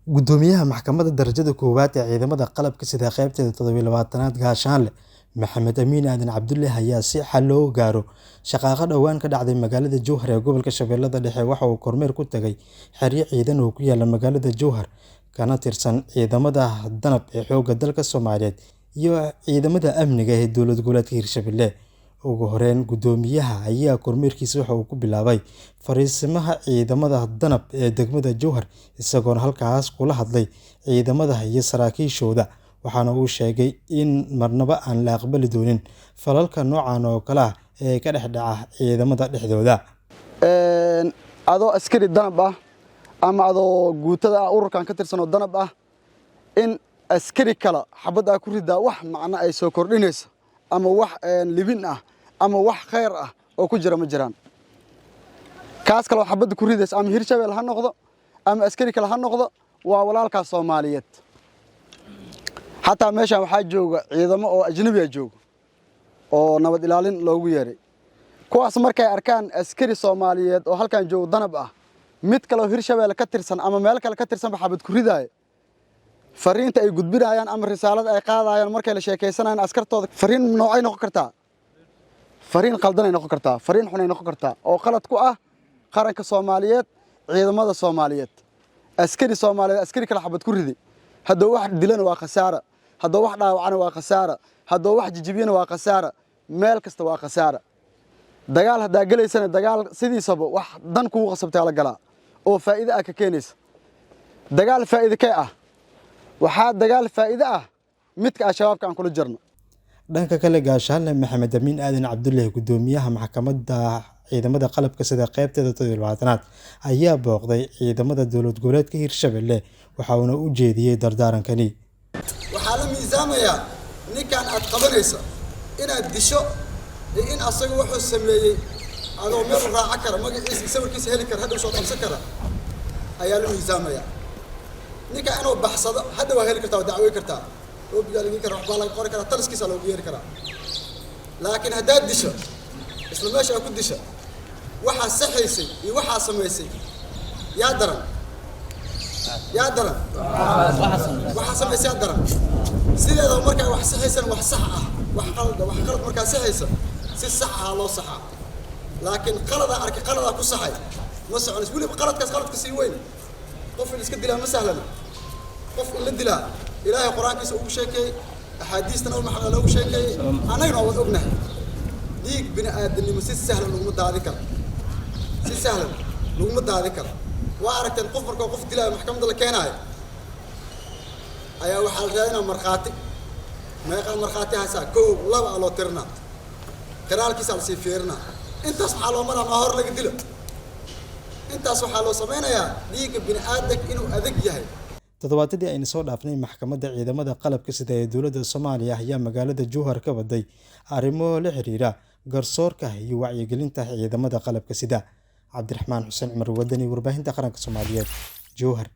Gudoomiyaha Maxkamadda Darajada Koowaad ee Ciidamada Qalabka Sida qaybteeda 27aad Gaashaanle Maxamed Amiin Aadan Cabdulle ayaa si xal looga gaaro shaqaaqa dhawaan ka dhacday magaalada Jowhar ee gobolka Shabeellada Dhexe waxa uu kormeer ku tagay xeryo ciidan oo ku yaala magaalada Jowhar kana tirsan ciidamada danab ee xoogga dalka Soomaaliyeed iyo ciidamada amniga ee dowlad goboleedka Hirshabelle. Ugu horeyn, gudoomiyaha ayaa kormeerkiisa waxa uu ku bilaabay fariisimaha ciidamada danab ee degmada Jowhar isagoona halkaas kula hadlay ciidamada iyo saraakiishooda waxaana uu sheegay in marnaba aan la aqbali doonin falalka noocan oo kale ah ee ka dhex dhaca ciidamada dhexdooda. adoo askari danab ah ama adoo guutada ururkan ka tirsan oo danab ah in askari kala xabad ku ridaa wax macna ay soo kordhinayso ama wax libin ah ama wax khayr ah oo ku jira ma jiraan. kaas kale xabad ku ridaysa ama Hirshabelle ha noqdo ama askari kale ha noqdo waa walaalka Soomaaliyeed. hatta meesha waxa jooga ciidamo oo ajnabi ah jooga oo nabad ilaalin loogu yeeray. kuwaas markay arkaan askari Soomaaliyeed oo halkan jooga danab ah mid kale oo Hirshabelle ka tirsan ama meel kale ka tirsan xabad ku ridaay fariinta ay gudbinayaan ama risaalad ay qaadayaan markay la sheekaysanayaan askartooda fariin noocay noqon kartaa fariin qaldan ay noqon kartaa fariin xun ay noqon kartaa oo qalad ku ah qaranka Soomaaliyeed ciidamada Soomaaliyeed. askari Soomaaliyeed askari kala xabad ku ridi haddii wax dilan waa khasaara haddii wax dhaawacana waa khasaara haddii wax jijibiyana waa khasaara meel kasta waa khasaara. dagaal hadaa galeysana dagaal sidiisaba wax dan kugu qasabtay la galaa oo faa'iido ah ka keenaysa. dagaal faa'iido ka ah waxaa dagaal faa'iido ah midka shabaabka aan kula jirno. dhanka kale Gaashaanle Maxamed Amiin Aadan Cabdulle gudoomiyaha Maxkamadda Ciidamada Qalabka Sida qaybteeda 27aad ayaa booqday ciidamada dowlad goboleedka Hirshabelle waxa uu u jeediyay dardaarankani. waxaa la miisaamayaa ninkan aad qabanaysa inaad disho in asaga wuxuu sameeyay adoo meel raaca kara magaciisa sawirkiisa heli kara hadda soo qabsan kara ayaa la miisaamayaa. ninka inuu baxsado hadda waa heli kartaa oo dacwo kartaa oo biyaaliga kara wax baa laga qori karaa taliskiisa loo yeeri karaa. laakiin haddaad disho isla meesha ku disho waxa saxaysay iyo waxa samaysay yaa daran waxa samaysay yaa daran sideeda markaa wax saxaysan wax sax ah wax qalad markaa saxaysan si sax ah loo saxa. laakiin qalada arkay qalada ku saxay ma soconis wali qaladka si weyn qof iska dilaa ma sahlana qof in la dilaa ilaahay quraankiisa ugu sheekay axaadiistan oo maxaa loogu sheekay anaguna wad ognahay dhiig bini aadamnimo si sahlan laguma daadi karo si sahlan laguma daadi karo. waa aragteen qof markuu qof dilaa maxkamadda la keenayo ayaa waxaa la raadinaa markhaati meeqa markhaati haysaa koow laba loo tirnaa qiraalkiisa la sii fiirnaa intaas waxaa loo maraa hor laga dilo intaas waxaa loo sameynayaa dhiigga bini aadamka inuu adag yahay. toddobaadkii aynu soo dhaafnay Maxkamadda Ciidamada Qalabka Sida ee dowladda Soomaaliya ayaa magaalada Jowhar ka waday arrimo la xiriira garsoorka iyo wacyigelinta ciidamada qalabka sida. Cabdiraxmaan Xuseen Cumar Wadani, warbaahinta qaranka Soomaaliyeed, Jowhar.